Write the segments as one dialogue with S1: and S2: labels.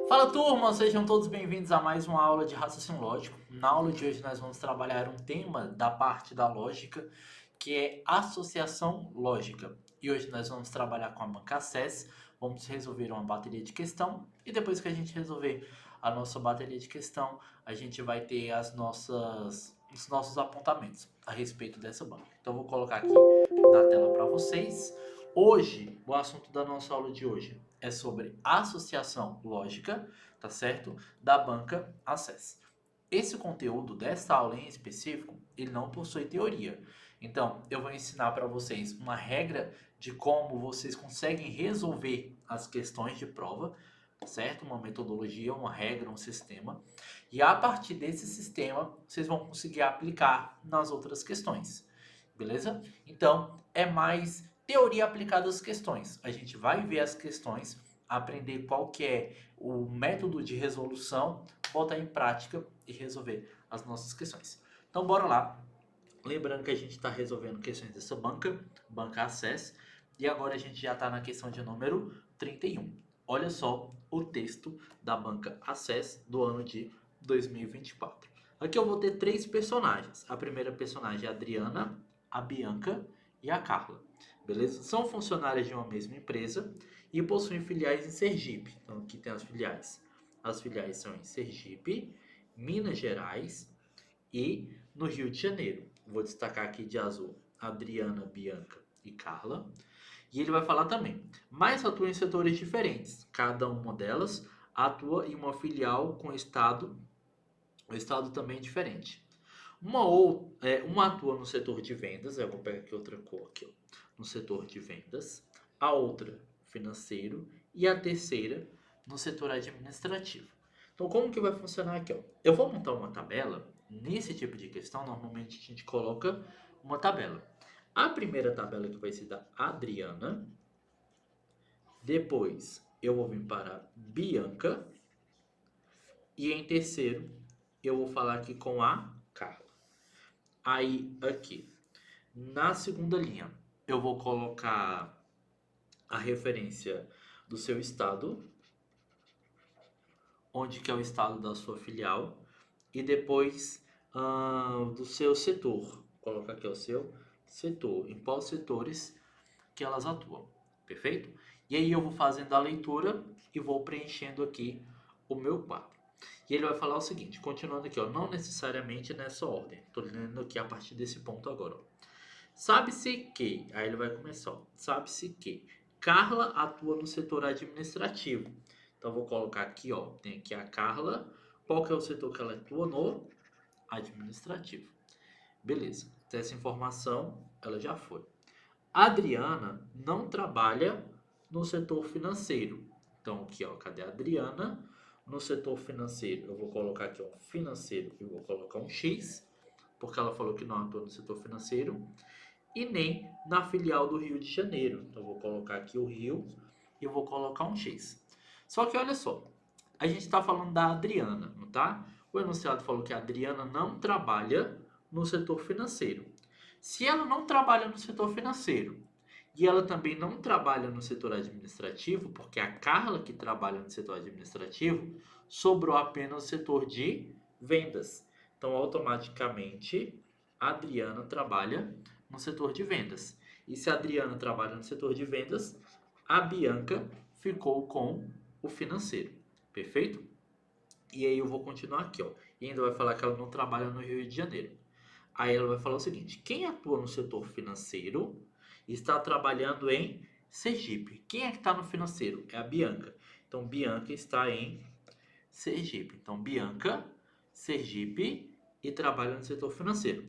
S1: Fala turma, sejam todos bem-vindos a mais uma aula de raciocínio lógico. Na aula de hoje nós vamos trabalhar um tema da parte da lógica, que é associação lógica. E hoje nós vamos trabalhar com a banca Access, vamos resolver uma bateria de questão e depois que a gente resolver a nossa bateria de questão, a gente vai ter os nossos apontamentos a respeito dessa banca. Então eu vou colocar aqui na tela para vocês. Hoje, o assunto da nossa aula de hoje é sobre associação lógica, tá certo? Da banca Access. Esse conteúdo dessa aula em específico, ele não possui teoria. Então, eu vou ensinar para vocês uma regra de como vocês conseguem resolver as questões de prova, certo? Uma metodologia, uma regra, um sistema. E a partir desse sistema, vocês vão conseguir aplicar nas outras questões. Beleza? Então, é mais teoria aplicada às questões. A gente vai ver as questões, aprender qual que é o método de resolução, botar em prática e resolver as nossas questões. Então, bora lá. Lembrando que a gente está resolvendo questões dessa banca Access, e agora a gente já está na questão de número 31. Olha só o texto da banca Access do ano de 2024. Aqui eu vou ter três personagens. A primeira personagem é a Adriana, a Bianca e a Carla. Beleza? São funcionárias de uma mesma empresa e possuem filiais em Sergipe. Então aqui tem as filiais. As filiais são em Sergipe, Minas Gerais e no Rio de Janeiro. Vou destacar aqui de azul Adriana, Bianca e Carla. E ele vai falar também, mas atuam em setores diferentes. Cada uma delas atua em uma filial com o estado também é diferente. Uma atua no setor de vendas, eu vou pegar aqui outra cor aqui, ó, no setor de vendas, a outra financeiro e a terceira no setor administrativo. Então, como que vai funcionar aqui? Ó? Eu vou montar uma tabela. Nesse tipo de questão, normalmente a gente coloca uma tabela. A primeira tabela que vai ser da Adriana, depois eu vou vir para Bianca e em terceiro eu vou falar aqui com a Carla. Aí, aqui, na segunda linha, eu vou colocar a referência do seu estado, onde que é o estado da sua filial, e depois do seu setor. Vou colocar aqui o seu setor, em quais setores que elas atuam, perfeito? E aí eu vou fazendo a leitura e vou preenchendo aqui o meu quadro. E ele vai falar o seguinte, continuando aqui, ó, não necessariamente nessa ordem. Estou lendo aqui a partir desse ponto agora. Ó. Sabe-se que, aí ele vai começar, ó, sabe-se que Carla atua no setor administrativo. Então vou colocar aqui, ó, tem aqui a Carla. Qual que é o setor que ela atua? No administrativo. Beleza. Então, essa informação, ela já foi. A Adriana não trabalha no setor financeiro. Então aqui, ó, cadê a Adriana? No setor financeiro, eu vou colocar aqui, ó, financeiro, e vou colocar um X, porque ela falou que não atua no setor financeiro, e nem na filial do Rio de Janeiro. Então eu vou colocar aqui o Rio e eu vou colocar um X. Só que olha só, a gente está falando da Adriana, não tá? O enunciado falou que a Adriana não trabalha no setor financeiro. Se ela não trabalha no setor financeiro e ela também não trabalha no setor administrativo, porque é a Carla que trabalha no setor administrativo, sobrou apenas o setor de vendas. Então, automaticamente, a Adriana trabalha no setor de vendas. E se a Adriana trabalha no setor de vendas, a Bianca ficou com o financeiro. Perfeito? E aí eu vou continuar aqui, ó. E ainda vai falar que ela não trabalha no Rio de Janeiro. Aí ela vai falar o seguinte: quem atua no setor financeiro está trabalhando em Sergipe. Quem é que está no financeiro? É a Bianca. Então, Bianca está em Sergipe. Então, Bianca, Sergipe e trabalha no setor financeiro.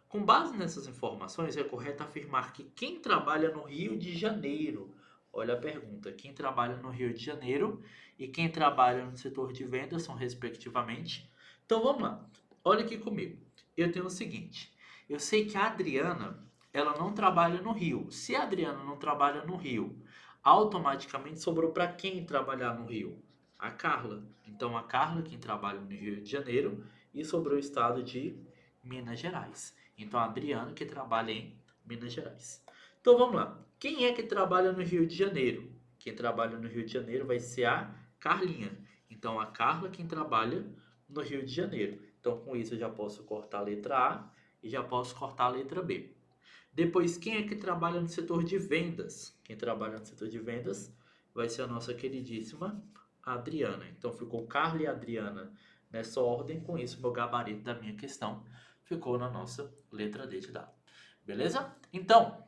S1: Com base nessas informações, é correto afirmar que quem trabalha no Rio de Janeiro, olha a pergunta, quem trabalha no Rio de Janeiro e quem trabalha no setor de vendas são respectivamente. Então, vamos lá. Olha aqui comigo. Eu tenho o seguinte, eu sei que a Adriana, ela não trabalha no Rio. Se a Adriana não trabalha no Rio, automaticamente sobrou para quem trabalhar no Rio? A Carla. Então, a Carla, quem trabalha no Rio de Janeiro, e sobrou o estado de Minas Gerais. Então, a Adriana, que trabalha em Minas Gerais. Então, vamos lá. Quem é que trabalha no Rio de Janeiro? Quem trabalha no Rio de Janeiro vai ser a Carlinha. Então, a Carla quem trabalha no Rio de Janeiro. Então, com isso eu já posso cortar a letra A e já posso cortar a letra B. Depois, quem é que trabalha no setor de vendas? Quem trabalha no setor de vendas vai ser a nossa queridíssima Adriana. Então, ficou Carla e Adriana nessa ordem. Com isso, meu gabarito da minha questão ficou na nossa letra D de dado. Beleza? Então,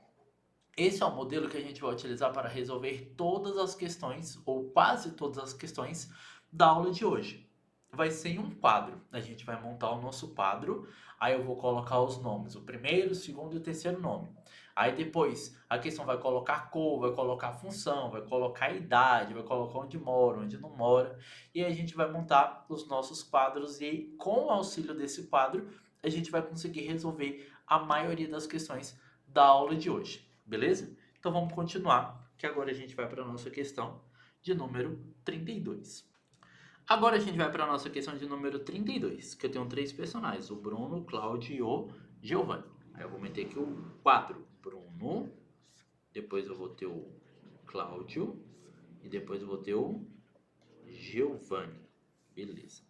S1: esse é o modelo que a gente vai utilizar para resolver todas as questões, ou quase todas as questões, da aula de hoje. Vai ser em um quadro. A gente vai montar o nosso quadro, aí eu vou colocar os nomes, o primeiro, o segundo e o terceiro nome. Aí depois a questão vai colocar cor, vai colocar função, vai colocar idade, vai colocar onde mora, onde não mora. E aí a gente vai montar os nossos quadros e com o auxílio desse quadro, a gente vai conseguir resolver a maioria das questões da aula de hoje. Beleza? Então vamos continuar, que agora a gente vai para a nossa questão de número 32. Agora a gente vai para a nossa questão de número 32, que eu tenho três personagens, o Bruno, o Cláudio e o Giovanni. Aí eu vou meter aqui o quadro Bruno, depois eu vou ter o Cláudio e depois eu vou ter o Giovanni. Beleza.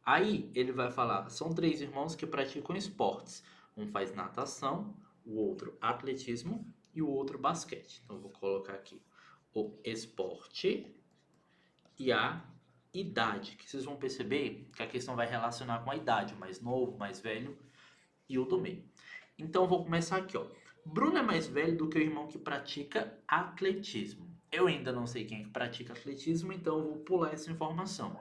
S1: Aí ele vai falar, são três irmãos que praticam esportes. Um faz natação, o outro atletismo e o outro basquete. Então eu vou colocar aqui o esporte e a idade, que vocês vão perceber que a questão vai relacionar com a idade, o mais novo, o mais velho e o do meio. Então eu vou começar aqui, ó. Bruno é mais velho do que o irmão que pratica atletismo. Eu ainda não sei quem é que pratica atletismo, então eu vou pular essa informação.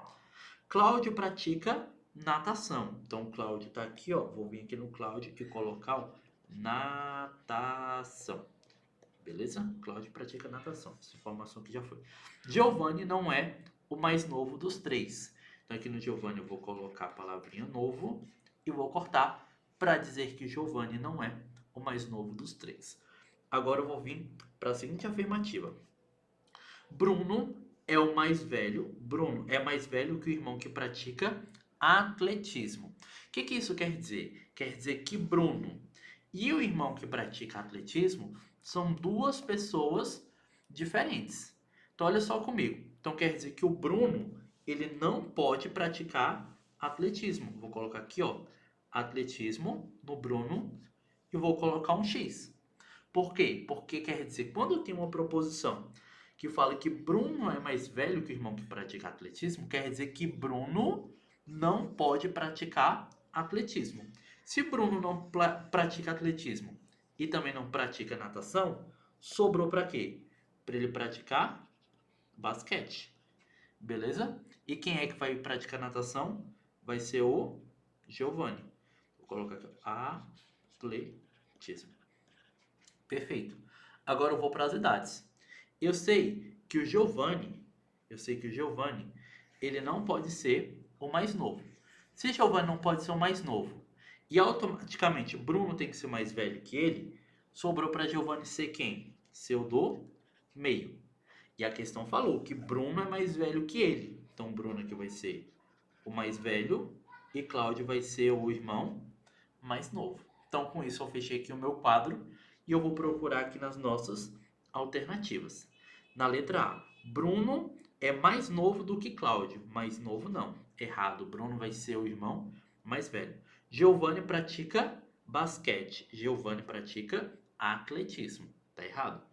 S1: Cláudio pratica natação. Então o Cláudio tá aqui, ó. Vou vir aqui no Cláudio e colocar, ó, natação. Beleza? Cláudio pratica natação. Essa informação aqui já foi. Giovanni não é o mais novo dos três. Então aqui no Giovanni eu vou colocar a palavrinha novo e vou cortar para dizer que Giovanni não é o mais novo dos três. Agora eu vou vir para a seguinte afirmativa. Bruno é o mais velho. Bruno é mais velho que o irmão que pratica atletismo. O que isso quer dizer? Quer dizer que Bruno e o irmão que pratica atletismo são duas pessoas diferentes. Então olha só comigo. Então quer dizer que o Bruno, ele não pode praticar atletismo. Vou colocar aqui, ó, atletismo no Bruno e vou colocar um X. Por quê? Porque quer dizer, quando eu tenho uma proposição que fala que Bruno é mais velho que o irmão que pratica atletismo, quer dizer que Bruno não pode praticar atletismo. Se Bruno não pratica atletismo e também não pratica natação, sobrou para quê? Para ele praticar basquete. Beleza? E quem é que vai praticar natação? Vai ser o Giovanni. Vou colocar aqui, atletismo. Perfeito. Agora eu vou para as idades. Eu sei que o Giovanni, ele não pode ser o mais novo. Se Giovanni não pode ser o mais novo e automaticamente Bruno tem que ser mais velho que ele, sobrou para Giovanni ser quem? Ser o do meio. E a questão falou que Bruno é mais velho que ele. Então Bruno aqui vai ser o mais velho e Cláudio vai ser o irmão mais novo. Então com isso eu fechei aqui o meu quadro e eu vou procurar aqui nas nossas alternativas. Na letra A, Bruno é mais novo do que Cláudio. Mais novo não, errado. Bruno vai ser o irmão mais velho. Giovanni pratica basquete. Giovanni pratica atletismo. Tá errado.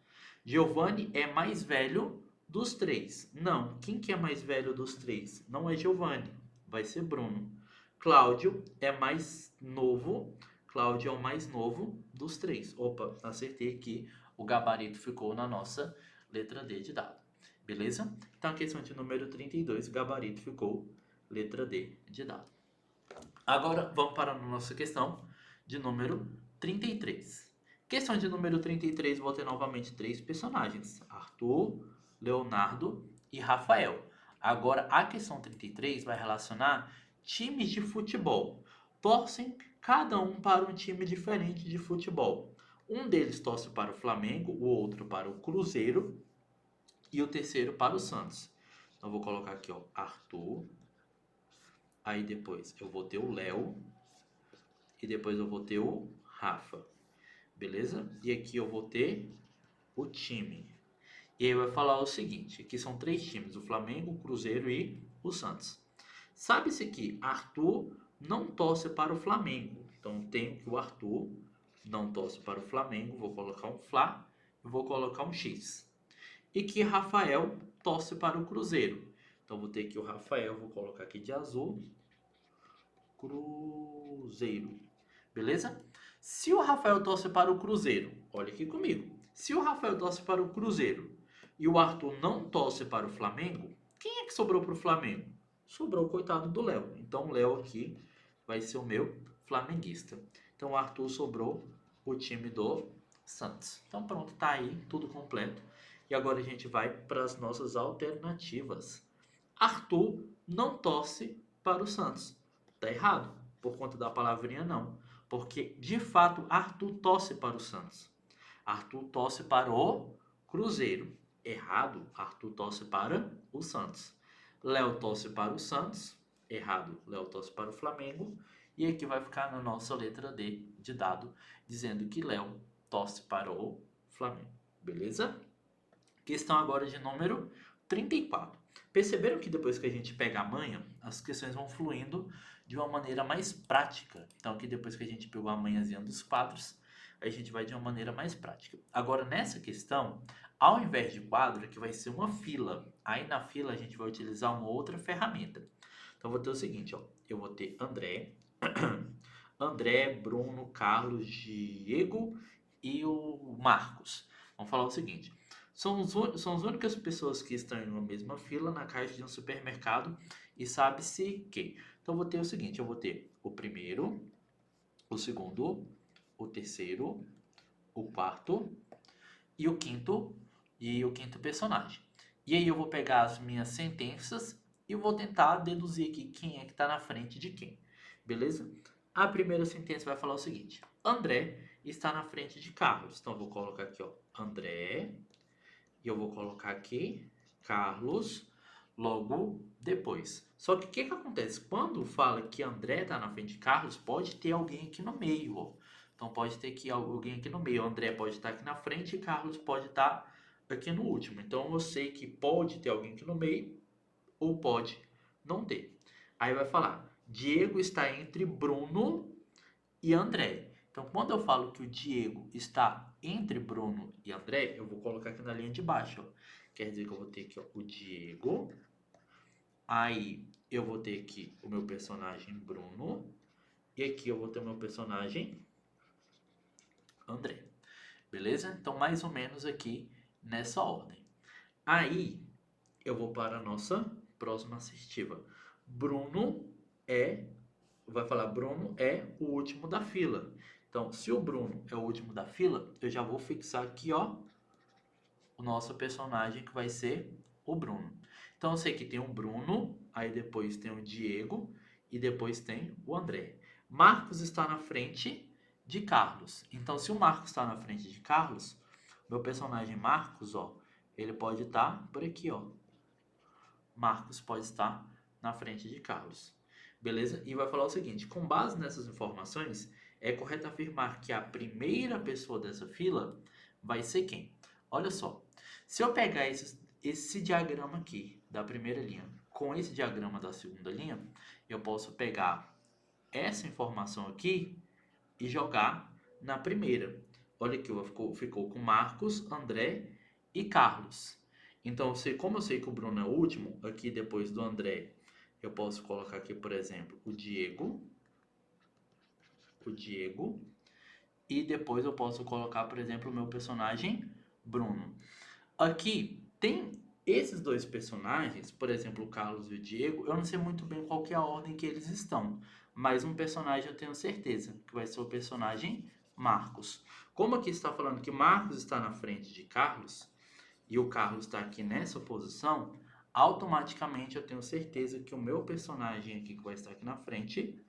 S1: Giovanni é mais velho dos três. Não, quem que é mais velho dos três? Não é Giovanni, vai ser Bruno. Cláudio é mais novo. Cláudio é o mais novo dos três. Opa, acertei aqui. O gabarito ficou na nossa letra D de dado. Beleza? Então, a questão de número 32, o gabarito ficou letra D de dado. Agora, vamos para a nossa questão de número 33. Questão de número 33, vou ter novamente três personagens. Arthur, Leonardo e Rafael. Agora, a questão 33 vai relacionar times de futebol. Torcem cada um para um time diferente de futebol. Um deles torce para o Flamengo, o outro para o Cruzeiro e o terceiro para o Santos. Então, vou colocar aqui, ó, Arthur. Aí depois eu vou ter o Léo. E depois eu vou ter o Rafa. Beleza? E aqui eu vou ter o time. E aí vai falar o seguinte. Aqui são três times. O Flamengo, o Cruzeiro e o Santos. Sabe-se que Arthur não torce para o Flamengo. Então, tenho que o Arthur não torce para o Flamengo. Vou colocar um Fla e vou colocar um X. E que Rafael torce para o Cruzeiro. Então, vou ter que o Rafael, vou colocar aqui de azul, Cruzeiro. Beleza? Se o Rafael torce para o Cruzeiro, olha aqui comigo. Se o Rafael torce para o Cruzeiro e o Arthur não torce para o Flamengo, quem é que sobrou para o Flamengo? Sobrou o coitado do Léo. Então, o Léo aqui vai ser o meu flamenguista. Então, o Arthur sobrou o time do Santos. Então, pronto, tá aí, tudo completo. E agora a gente vai para as nossas alternativas. Arthur não torce para o Santos. Tá errado, por conta da palavrinha não. Porque, de fato, Arthur torce para o Santos. Arthur torce para o Cruzeiro. Errado, Arthur torce para o Santos. Léo torce para o Santos. Errado, Léo torce para o Flamengo. E aqui vai ficar na nossa letra D de dado, dizendo que Léo torce para o Flamengo. Beleza? Questão agora de número 34. Perceberam que depois que a gente pega a manha, as questões vão fluindo de uma maneira mais prática. Então, aqui depois que a gente pegou a manhãzinha dos quadros, a gente vai de uma maneira mais prática. Agora, nessa questão, ao invés de quadro, aqui vai ser uma fila. Aí, na fila, a gente vai utilizar uma outra ferramenta. Então, vou ter o seguinte, ó. Eu vou ter André, André, Bruno, Carlos, Diego e o Marcos. Vamos falar o seguinte. São as únicas pessoas que estão em uma mesma fila na caixa de um supermercado e sabe-se que. Então, vou ter o seguinte, eu vou ter o primeiro, o segundo, o terceiro, o quarto e o quinto personagem. E aí eu vou pegar as minhas sentenças e vou tentar deduzir aqui quem é que está na frente de quem. Beleza? A primeira sentença vai falar o seguinte. André está na frente de Carlos. Então, eu vou colocar aqui, ó, André. E eu vou colocar aqui Carlos logo depois. Só que o que acontece? Quando fala que André está na frente de Carlos, pode ter alguém aqui no meio. Ó. Então pode ter que alguém aqui no meio. André pode estar aqui na frente e Carlos pode estar aqui no último. Então eu sei que pode ter alguém aqui no meio ou pode não ter. Aí vai falar, Diego está entre Bruno e André. Então, quando eu falo que o Diego está entre Bruno e André, eu vou colocar aqui na linha de baixo. Ó. Quer dizer que eu vou ter aqui ó, o Diego. Aí, eu vou ter aqui o meu personagem Bruno. E aqui eu vou ter o meu personagem André. Beleza? Então, mais ou menos aqui nessa ordem. Aí, eu vou para a nossa próxima assertiva. Bruno vai falar Bruno é o último da fila. Então, se o Bruno é o último da fila, eu já vou fixar aqui, ó, o nosso personagem que vai ser o Bruno. Então, eu sei que tem o Bruno, aí depois tem o Diego e depois tem o André. Marcos está na frente de Carlos. Então, se o Marcos está na frente de Carlos, meu personagem Marcos, ó, ele pode estar por aqui, ó. Marcos pode estar na frente de Carlos. Beleza? E vai falar o seguinte, com base nessas informações, é correto afirmar que a primeira pessoa dessa fila vai ser quem? Olha só, se eu pegar esse diagrama aqui da primeira linha com esse diagrama da segunda linha, eu posso pegar essa informação aqui e jogar na primeira. Olha aqui, ficou com Marcos, André e Carlos. Então, como eu sei que o Bruno é o último, aqui depois do André, eu posso colocar aqui, por exemplo, o Diego. E depois eu posso colocar, por exemplo, o meu personagem Bruno. Aqui tem esses dois personagens, por exemplo, o Carlos e o Diego. Eu não sei muito bem qual que é a ordem que eles estão. Mas um personagem eu tenho certeza, que vai ser o personagem Marcos. Como aqui está falando que Marcos está na frente de Carlos, e o Carlos está aqui nessa posição, automaticamente eu tenho certeza que o meu personagem aqui que vai estar aqui na frente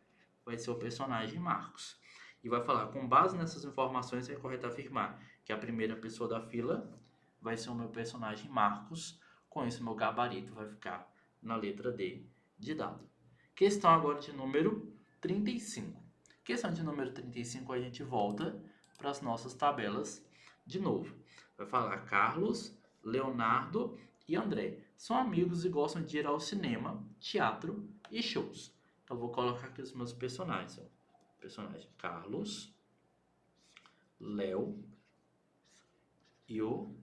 S1: vai ser o personagem Marcos. E vai falar, com base nessas informações é correto afirmar que a primeira pessoa da fila vai ser o meu personagem Marcos. Com isso, meu gabarito vai ficar na letra D de dado. Questão agora de número 35. Questão de número 35, a gente volta para as nossas tabelas de novo. Vai falar Carlos, Leonardo e André são amigos e gostam de ir ao cinema, teatro e shows. Então eu vou colocar aqui os meus personagens. Personagem Carlos, Léo e o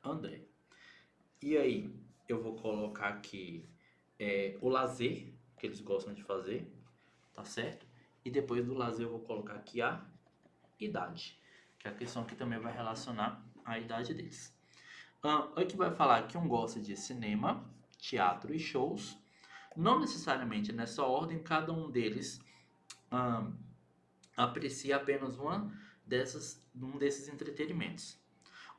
S1: André. E aí eu vou colocar aqui o lazer que eles gostam de fazer, tá certo? E depois do lazer eu vou colocar aqui a idade, que é a questão que também vai relacionar a idade deles. Aqui vai falar que um gosta de cinema, teatro e shows. Não necessariamente nessa ordem, cada um deles aprecia apenas um desses entretenimentos.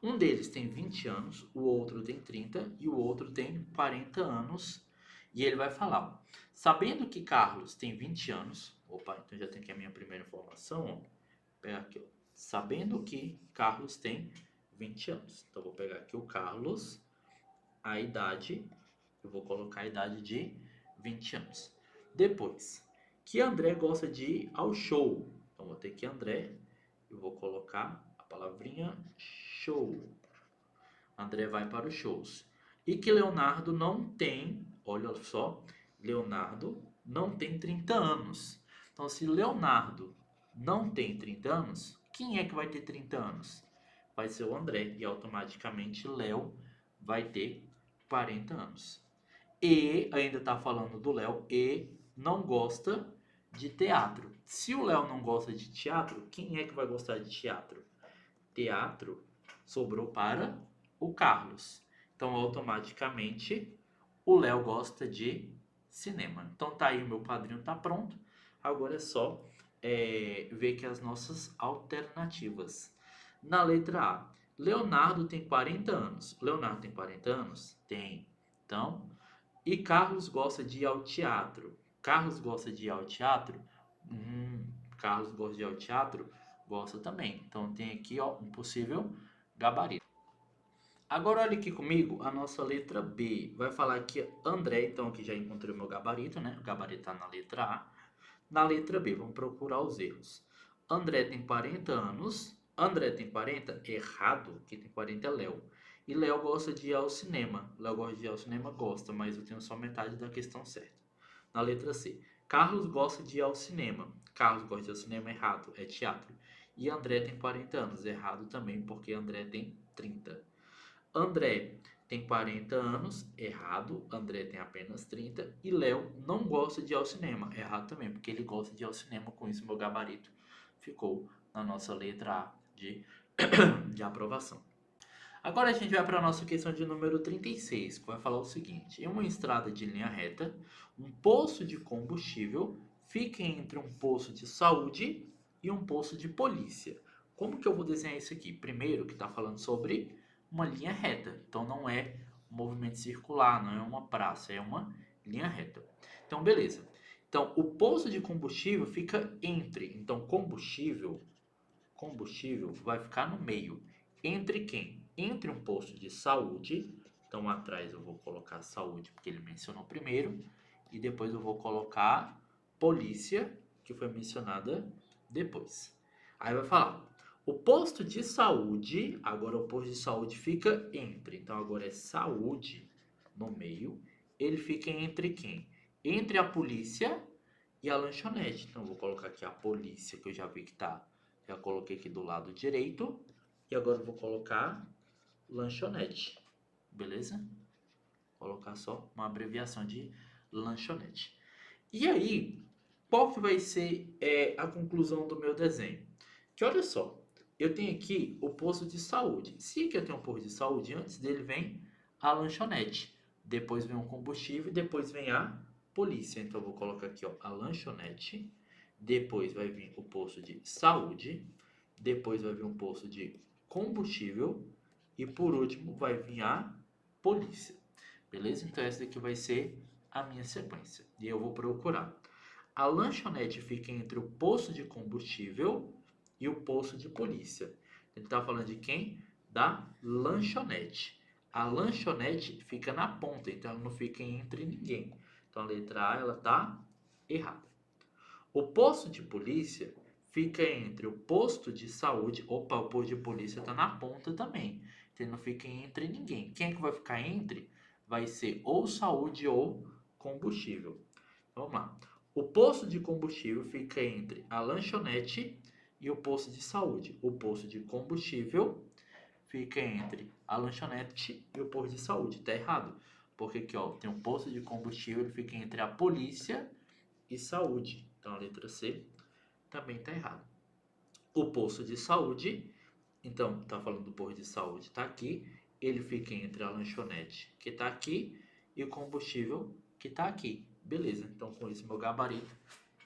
S1: Um deles tem 20 anos, o outro tem 30 e o outro tem 40 anos. E ele vai falar, sabendo que Carlos tem 20 anos, opa, então já tem aqui a minha primeira informação, ó. Vou pegar aqui, ó. Sabendo que Carlos tem 20 anos. Então vou pegar aqui o Carlos, a idade, eu vou colocar a idade de 20 anos. Depois, que André gosta de ir ao show. Então vou ter que André, eu vou colocar a palavrinha show. André vai para os shows. E que Leonardo não tem, olha só, Leonardo não tem 30 anos. Então se Leonardo não tem 30 anos, quem é que vai ter 30 anos? Vai ser o André e automaticamente Léo vai ter 40 anos. E ainda está falando do Léo e não gosta de teatro. Se o Léo não gosta de teatro, quem é que vai gostar de teatro? Teatro sobrou para o Carlos. Então, automaticamente, o Léo gosta de cinema. Então, tá aí, o meu padrinho tá pronto. Agora é só ver que as nossas alternativas. Na letra A, Leonardo tem 40 anos. Leonardo tem 40 anos? Tem. Então, e Carlos gosta de ir ao teatro. Carlos gosta de ir ao teatro? Carlos gosta de ir ao teatro? Gosta também. Então tem aqui ó, um possível gabarito. Agora olha aqui comigo a nossa letra B. Vai falar que André, então aqui já encontrei o meu gabarito, né? O gabarito está na letra A. Na letra B, vamos procurar os erros. André tem 40 anos. André tem 40? Errado. Quem tem 40 é Léo. E Léo gosta de ir ao cinema. Léo gosta de ir ao cinema? Gosta, mas eu tenho só metade da questão certa. Na letra C. Carlos gosta de ir ao cinema. Carlos gosta de ir ao cinema? Errado. É teatro. E André tem 40 anos. Errado também, porque André tem 30. André tem 40 anos, errado. André tem apenas 30. E Léo não gosta de ir ao cinema, errado também, porque ele gosta de ir ao cinema. Com isso, meu gabarito ficou na nossa letra A de aprovação. Agora a gente vai para a nossa questão de número 36, que vai falar o seguinte: em uma estrada de linha reta, um poço de combustível fica entre um posto de saúde e um posto de polícia. Como que eu vou desenhar isso aqui? Primeiro, que está falando sobre uma linha reta. Então não é um movimento circular, não é uma praça, é uma linha reta. Então beleza. Então o posto de combustível fica entre. Então combustível vai ficar no meio. Entre quem? Entre um posto de saúde. Então atrás eu vou colocar saúde porque ele mencionou primeiro e depois eu vou colocar polícia, que foi mencionada depois. Aí vai falar o posto de saúde, agora o posto de saúde fica entre. Então agora é saúde no meio. Ele fica entre quem? Entre a polícia e a lanchonete. Então eu vou colocar aqui a polícia, que eu já vi que tá. Já coloquei aqui do lado direito. E agora eu vou colocar lanchonete. Beleza? Vou colocar só uma abreviação de lanchonete. E aí, qual que vai ser a conclusão do meu desenho? Que olha só, eu tenho aqui o posto de saúde. Se aqui eu tenho um posto de saúde, antes dele vem a lanchonete. Depois vem o combustível e depois vem a polícia. Então eu vou colocar aqui ó, a lanchonete. Depois vai vir o posto de saúde. Depois vai vir um posto de combustível. E por último vai vir a polícia. Beleza? Então essa daqui vai ser a minha sequência. E eu vou procurar. A lanchonete fica entre o posto de combustível e o posto de polícia. Ele está falando de quem? Da lanchonete. A lanchonete fica na ponta, então ela não fica entre ninguém. Então a letra A ela está errada. O posto de polícia fica entre o posto de saúde. Opa, o posto de polícia está na ponta também. Então não fica entre ninguém. Quem é que vai ficar entre? Vai ser ou saúde ou combustível. Vamos lá. O posto de combustível fica entre a lanchonete e o posto de saúde. O posto de combustível fica entre a lanchonete e o posto de saúde. Tá errado. Porque aqui, ó, tem um posto de combustível, ele fica entre a polícia e saúde. Então a letra C também tá errado. O posto de saúde, então tá falando do posto de saúde, tá aqui. Ele fica entre a lanchonete, que tá aqui, e o combustível, que tá aqui. Beleza, então com esse meu gabarito,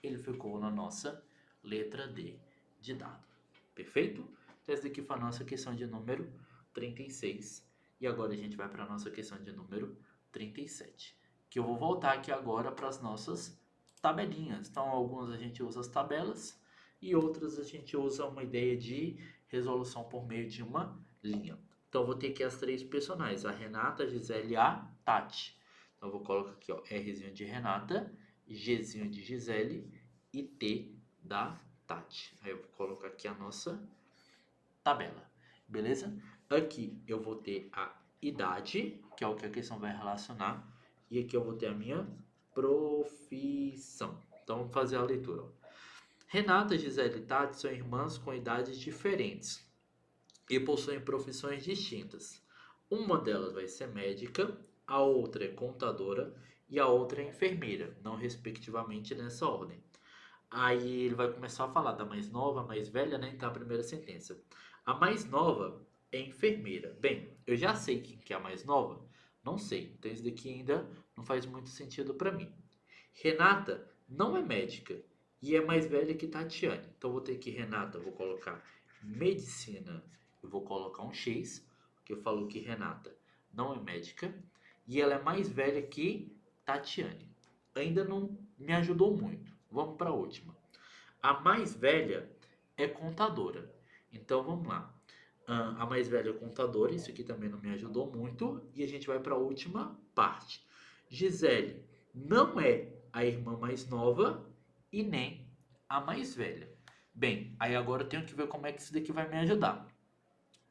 S1: ele ficou na nossa letra D de dado. Perfeito? Então essa daqui foi a nossa questão de número 36. E agora a gente vai para a nossa questão de número 37. Que eu vou voltar aqui agora para as nossas tabelinhas. Então algumas a gente usa as tabelas e outras a gente usa uma ideia de resolução por meio de uma linha. Então eu vou ter aqui as três personagens, a Renata, a Gisele e a Tati. Então eu vou colocar aqui, ó, Rzinho de Renata, Gzinho de Gisele e T da Tati. Aí eu vou colocar aqui a nossa tabela, beleza? Aqui eu vou ter a idade, que é o que a questão vai relacionar, e aqui eu vou ter a minha profissão. Então vamos fazer a leitura. Renata, Gisele e Tati são irmãs com idades diferentes e possuem profissões distintas. Uma delas vai ser médica, a outra é contadora e a outra é enfermeira, não respectivamente nessa ordem. Aí ele vai começar a falar da mais nova, mais velha, né? Então a primeira sentença. A mais nova é enfermeira. Bem, eu já sei quem que é a mais nova? Não sei. Então isso daqui ainda não faz muito sentido para mim. Renata não é médica e é mais velha que Tatiane. Então eu vou ter que Renata, eu vou colocar medicina, eu vou colocar um X, porque falou que Renata não é médica e ela é mais velha que Tatiane. Ainda não me ajudou muito. Vamos para a última. A mais velha é contadora. Então vamos lá. A mais velha é contadora, isso aqui também não me ajudou muito. E a gente vai para a última parte. Gisele não é a irmã mais nova e nem a mais velha. Bem, aí agora eu tenho que ver como é que isso daqui vai me ajudar.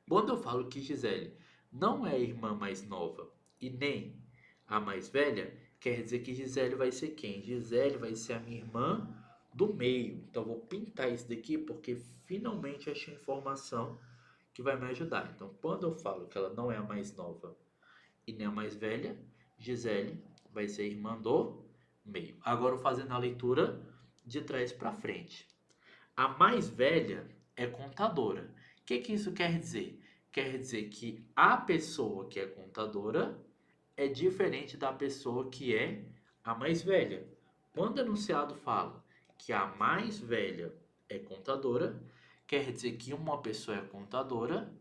S1: Quando eu falo que Gisele não é a irmã mais nova e nem a mais velha, quer dizer que Gisele vai ser quem? Gisele vai ser a minha irmã do meio. Então, eu vou pintar isso daqui porque finalmente achei informação que vai me ajudar. Então, quando eu falo que ela não é a mais nova e nem a mais velha, Gisele vai ser a irmã do meio. Agora, fazendo a leitura de trás para frente. A mais velha é contadora. O que isso quer dizer? Quer dizer que a pessoa que é contadora é diferente da pessoa que é a mais velha. Quando o enunciado fala que a mais velha é contadora, quer dizer que uma pessoa é contadora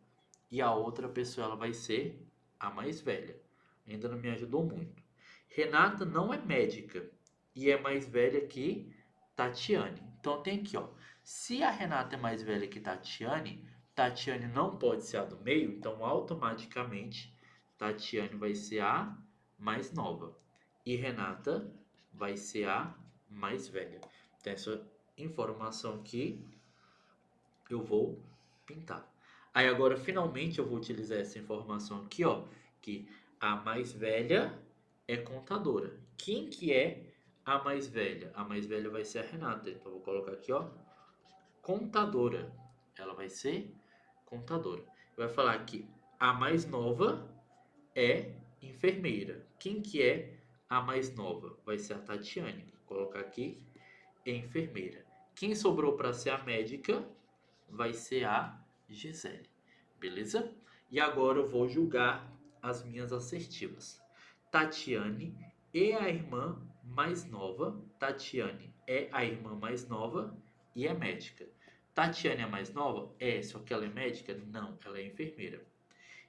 S1: e a outra pessoa ela vai ser a mais velha. Ainda não me ajudou muito. Renata não é médica e é mais velha que Tatiane. Então tem aqui, ó. Se a Renata é mais velha que Tatiane, Tatiane não pode ser a do meio, então automaticamente Tatiane vai ser a mais nova e Renata vai ser a mais velha. Então essa informação aqui eu vou pintar. Aí agora finalmente eu vou utilizar essa informação aqui, ó, que a mais velha é contadora. Quem que é a mais velha? A mais velha vai ser a Renata. Então eu vou colocar aqui, ó, contadora. Ela vai ser contadora. Vai falar que a mais nova é enfermeira. Quem que é a mais nova? Vai ser a Tatiane. Vou colocar aqui enfermeira. Quem sobrou para ser a médica vai ser a Gisele. Beleza? E agora eu vou julgar as minhas assertivas. Tatiane é a irmã mais nova. Tatiane é a irmã mais nova e é médica. Tatiane é a mais nova? É, só que ela é médica? Não, ela é enfermeira.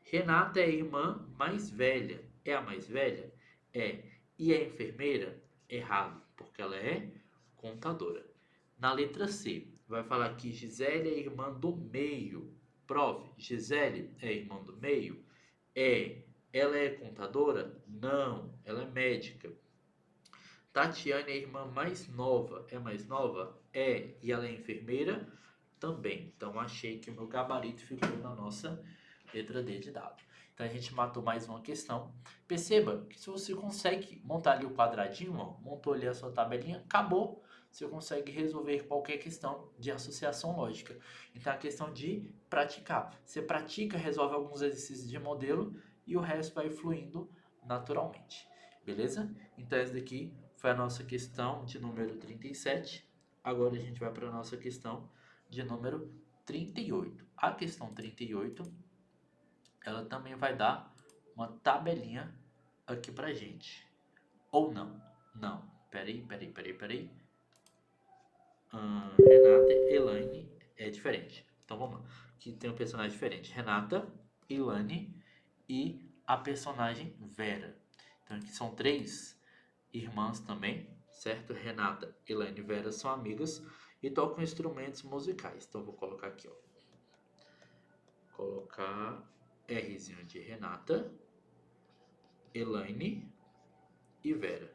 S1: Renata é a irmã mais velha. É a mais velha? É. E é enfermeira? Errado, porque ela é contadora. Na letra C, vai falar que Gisele é irmã do meio. Prove, Gisele é irmã do meio? É. Ela é contadora? Não, ela é médica. Tatiane é a irmã mais nova. É mais nova? É. E ela é enfermeira? Também. Então achei que o meu gabarito ficou na nossa Letra D de dado. Então a gente matou mais uma questão. Perceba que se você consegue montar ali o quadradinho, ó, montou ali a sua tabelinha, acabou. Você consegue resolver qualquer questão de associação lógica. Então é a questão de praticar. Você pratica, resolve alguns exercícios de modelo e o resto vai fluindo naturalmente. Beleza? Então essa daqui foi a nossa questão de número 37. Agora a gente vai para a nossa questão de número 38. A questão 38, ela também vai dar uma tabelinha aqui pra gente. Ou não? Não. Peraí. Renata, Elaine é diferente. Então vamos lá. Aqui tem um personagem diferente. Renata, Elaine e a personagem Vera. Então aqui são 3 irmãs também, certo? Renata, Elaine e Vera são amigas e tocam instrumentos musicais. Então vou colocar aqui, ó. Colocar Rzinho de Renata, Elaine e Vera.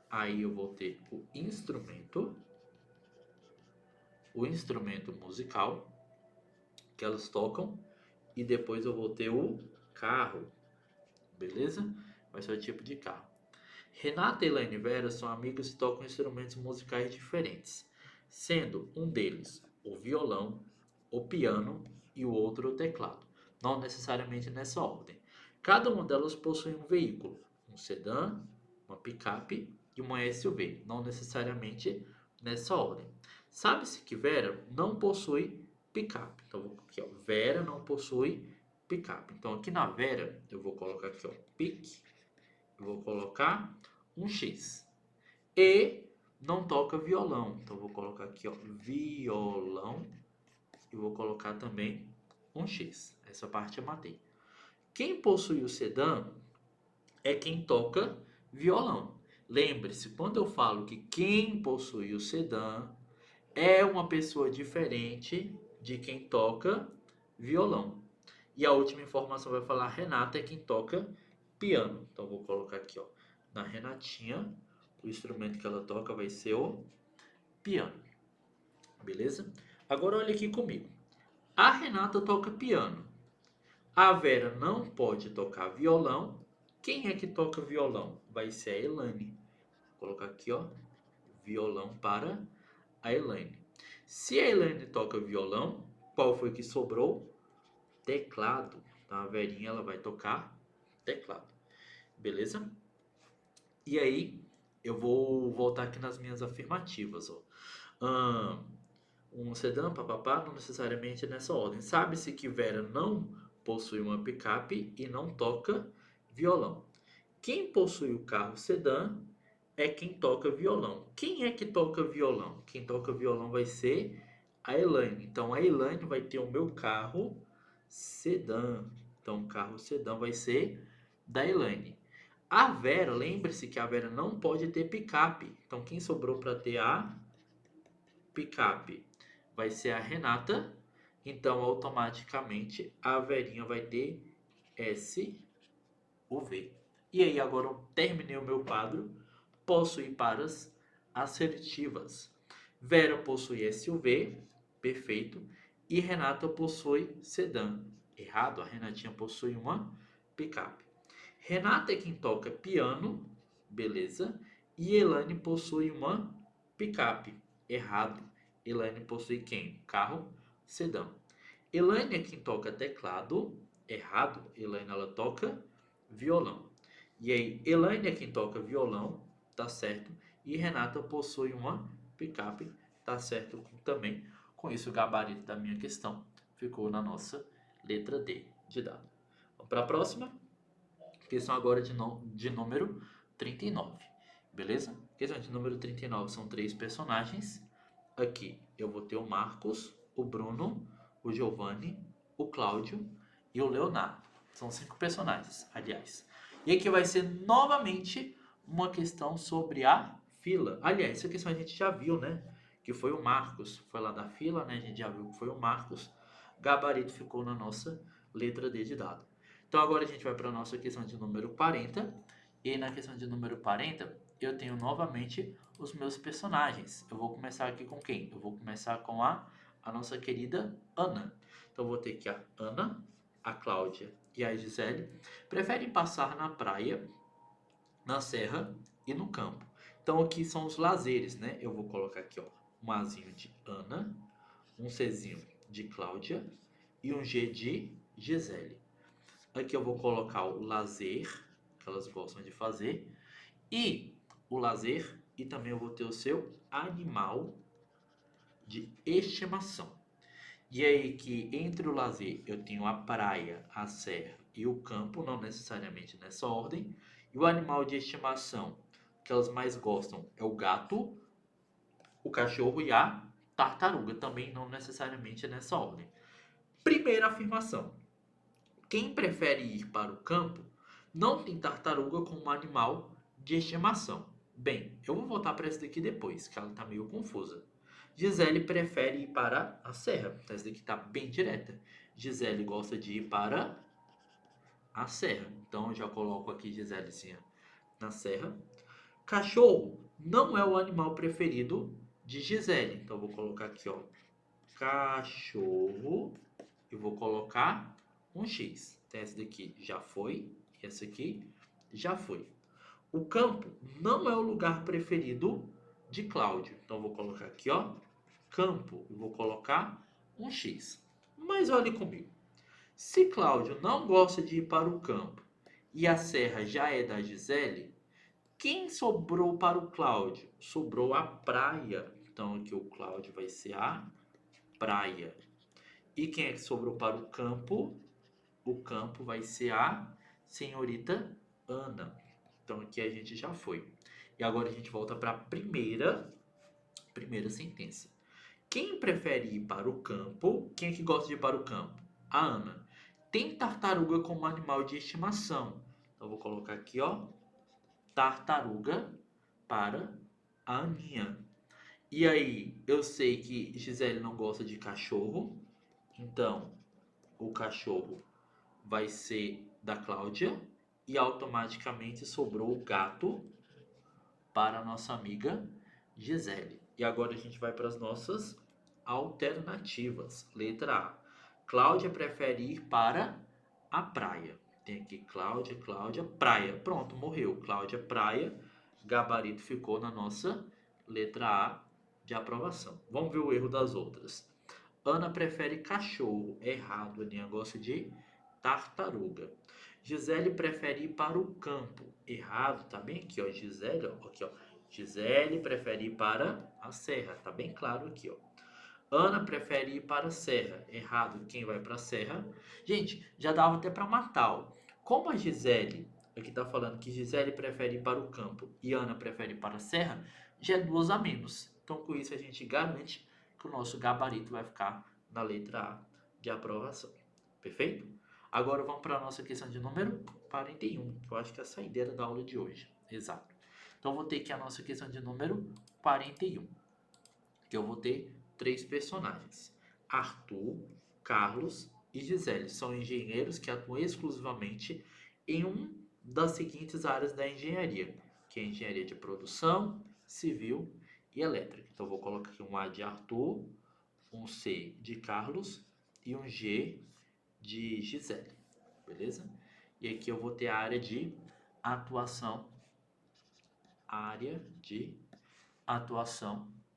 S1: Aí eu vou ter o instrumento musical que elas tocam e depois eu vou ter o carro, beleza? Vai ser o tipo de carro. Renata, Elaine e Vera são amigas e tocam instrumentos musicais diferentes, sendo um deles o violão, o piano e o outro o teclado, não necessariamente nessa ordem. Cada uma delas possui um veículo, um sedã, uma picape e uma SUV, não necessariamente nessa ordem. Sabe-se que Vera não possui picape. Então, aqui, ó, Vera não possui picape. Então, aqui na Vera, eu vou colocar aqui, ó, pique, eu vou colocar um X. E não toca violão. Então, eu vou colocar aqui, ó, violão. E vou colocar também um X. Essa parte eu matei. Quem possui o sedã é quem toca violão. Lembre-se, quando eu falo que quem possui o sedã é uma pessoa diferente de quem toca violão. E a última informação vai falar Renata é quem toca piano. Então vou colocar aqui, ó, na Renatinha, o instrumento que ela toca vai ser o piano. Beleza? Agora olha aqui comigo. A Renata toca piano. A Vera não pode tocar violão. Quem é que toca violão? Vai ser a Elaine. Vou colocar aqui, ó, violão para a Elaine. Se a Elaine toca violão, qual foi que sobrou? Teclado. Então a Verinha ela vai tocar teclado. Beleza? E aí, eu vou voltar aqui nas minhas afirmativas, ó. Um sedã, papapá, não necessariamente nessa ordem. Sabe-se que Vera não possui uma picape e não toca violão. Quem possui o carro sedã é quem toca violão. Quem é que toca violão? Quem toca violão vai ser a Elaine. Então a Elaine vai ter o meu carro sedã. Então o carro sedã vai ser da Elaine. A Vera, lembre-se que a Vera não pode ter picape. Então quem sobrou para ter a picape vai ser a Renata. Então automaticamente a Verinha vai ter SUV. E aí agora eu terminei o meu quadro. Posso ir para as assertivas. Vera possui SUV, perfeito. E Renata possui sedã. Errado, a Renatinha possui uma picape. Renata é quem toca piano, beleza. E Elaine possui uma picape. Errado, Elaine possui quem? Carro, sedã. Elaine é quem toca teclado. Errado, Elaine ela toca violão. E aí, Elaine é quem toca violão, tá certo. E Renata possui uma picape, tá certo também. Com isso, o gabarito da minha questão ficou na nossa letra D de dado. Vamos para a próxima. Questão agora de número 39. Beleza? Questão de número 39 são 3 personagens. Aqui eu vou ter o Marcos, o Bruno, o Giovanni, o Cláudio e o Leonardo. São 5 personagens, aliás. E aqui vai ser novamente uma questão sobre a fila. Aliás, essa questão a gente já viu, né? Que foi o Marcos. Foi lá da fila, né? A gente já viu que foi o Marcos. Gabarito ficou na nossa letra D de dado. Então agora a gente vai para a nossa questão de número 40. E na questão de número 40, eu tenho novamente os meus personagens. Eu vou começar aqui com quem? Eu vou começar com a nossa querida Ana. Então eu vou ter aqui a Ana, a Cláudia e a Gisele, preferem passar na praia, na serra e no campo. Então aqui são os lazeres, né? Eu vou colocar aqui, ó, um Azinho de Ana, um Czinho de Cláudia e um G de Gisele. Aqui eu vou colocar o lazer, que elas gostam de fazer, e o lazer, e também eu vou ter o seu animal de estimação. E aí que entre o lazer eu tenho a praia, a serra e o campo, não necessariamente nessa ordem. E o animal de estimação que elas mais gostam é o gato, o cachorro e a tartaruga, também não necessariamente nessa ordem. Primeira afirmação: quem prefere ir para o campo não tem tartaruga como animal de estimação. Bem, eu vou voltar para essa daqui depois, que ela está meio confusa. Gisele prefere ir para a serra. Essa daqui está bem direta. Gisele gosta de ir para a serra. Então eu já coloco aqui Giselezinha na serra. Cachorro não é o animal preferido de Gisele. Então eu vou colocar aqui, ó, cachorro, e vou colocar um X. Então essa daqui já foi, e essa aqui já foi. O campo não é o lugar preferido de Cláudio. Então eu vou colocar aqui, ó, campo, e vou colocar um X. Mas olhe comigo. Se Cláudio não gosta de ir para o campo e a serra já é da Gisele, quem sobrou para o Cláudio? Sobrou a praia. Então aqui o Cláudio vai ser a praia. E quem é que sobrou para o campo? O campo vai ser a senhorita Ana. Então aqui a gente já foi. E agora a gente volta para a primeira sentença. Quem prefere ir para o campo? Quem é que gosta de ir para o campo? A Ana. Tem tartaruga como animal de estimação. Então eu vou colocar aqui, ó, tartaruga para a Aninha. E aí, eu sei que Gisele não gosta de cachorro. Então, o cachorro vai ser da Cláudia. E automaticamente sobrou o gato para a nossa amiga Gisele. E agora a gente vai para as nossas alternativas. Letra A. Cláudia prefere ir para a praia. Tem aqui Cláudia, praia. Pronto, morreu. Cláudia, praia. Gabarito ficou na nossa letra A de aprovação. Vamos ver o erro das outras. Ana prefere cachorro. Errado. Aninha gosta de tartaruga. Gisele prefere ir para o campo. Errado. Tá bem aqui, ó. Gisele, ó. Aqui, ó. Gisele prefere ir para a serra. Tá bem claro aqui, ó. Ana prefere ir para a serra. Errado. Quem vai para a serra? Gente, já dava até para matar, ó. Como a Gisele, aqui tá falando que Gisele prefere ir para o campo e Ana prefere ir para a serra, já é 2 a menos. Então, com isso, a gente garante que o nosso gabarito vai ficar na letra A de aprovação. Perfeito? Agora vamos para a nossa questão de número 41, que eu acho que é a saideira da aula de hoje. Exato. Então, vou ter aqui a nossa questão de número 41, que eu vou ter 3 personagens: Arthur, Carlos e Gisele. São engenheiros que atuam exclusivamente em uma das seguintes áreas da engenharia, que é a engenharia de produção, civil e elétrica. Então, eu vou colocar aqui um A de Arthur, um C de Carlos e um G de Gisele. Beleza? E aqui eu vou ter a área de atuação.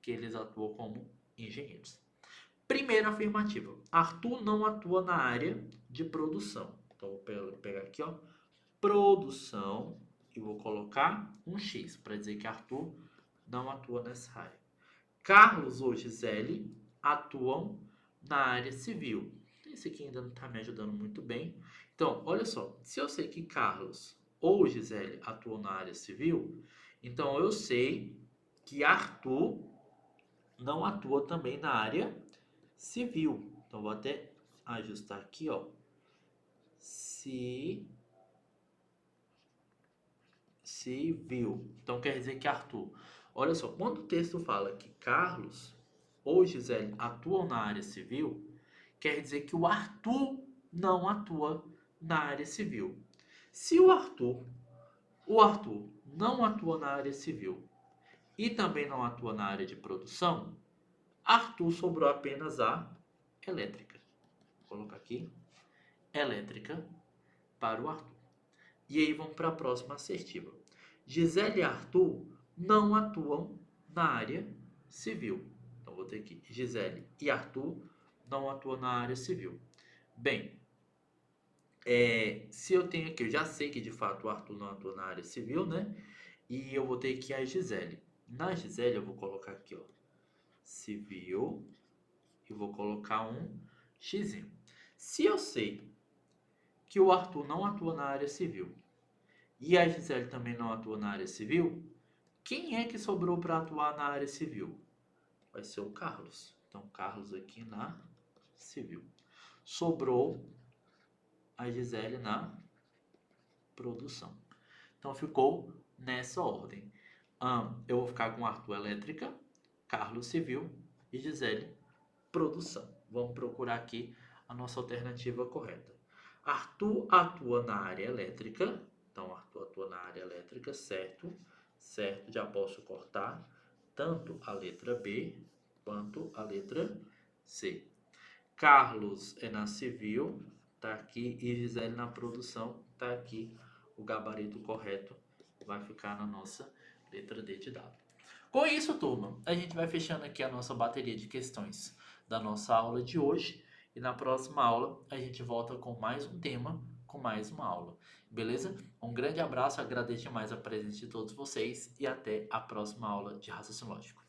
S1: Que eles atuam como engenheiros. Primeira afirmativa: Arthur não atua na área de produção. Então vou pegar aqui, ó, produção, e vou colocar um X para dizer que Arthur não atua nessa área. Carlos ou Gisele atuam na área civil. Esse aqui ainda não está me ajudando muito bem. Então, olha só, se eu sei que Carlos ou Gisele atuam na área civil, então eu sei que Arthur não atua também na área civil. Então, vou até ajustar aqui, ó. Civil. Então, quer dizer que Arthur... Olha só, quando o texto fala que Carlos ou Gisele atuam na área civil, quer dizer que o Arthur não atua na área civil. Se o Arthur não atua na área civil e também não atua na área de produção, Arthur sobrou apenas a elétrica. Vou colocar aqui elétrica para o Arthur. E aí vamos para a próxima assertiva. Gisele e Arthur não atuam na área civil. Então vou ter aqui, Gisele e Arthur não atuam na área civil. Bem, se eu tenho aqui, eu já sei que de fato o Arthur não atua na área civil, né? E eu vou ter aqui a Gisele. Na Gisele eu vou colocar aqui, ó, civil, e vou colocar um X. Se eu sei que o Arthur não atua na área civil e a Gisele também não atua na área civil, quem é que sobrou para atuar na área civil? Vai ser o Carlos. Então, Carlos aqui na civil. Sobrou a Gisele na produção. Então, ficou nessa ordem. Eu vou ficar com Arthur elétrica, Carlos civil e Gisele produção. Vamos procurar aqui a nossa alternativa correta. Arthur atua na área elétrica. Então, Arthur atua na área elétrica, certo? Certo, já posso cortar tanto a letra B quanto a letra C. Carlos é na civil, tá aqui, e Gisele na produção, tá aqui. O gabarito correto vai ficar na nossa letra D de dado. Com isso, turma, a gente vai fechando aqui a nossa bateria de questões da nossa aula de hoje. E na próxima aula a gente volta com mais um tema, com mais uma aula. Beleza? Um grande abraço, agradeço demais a presença de todos vocês e até a próxima aula de raciocínio lógico.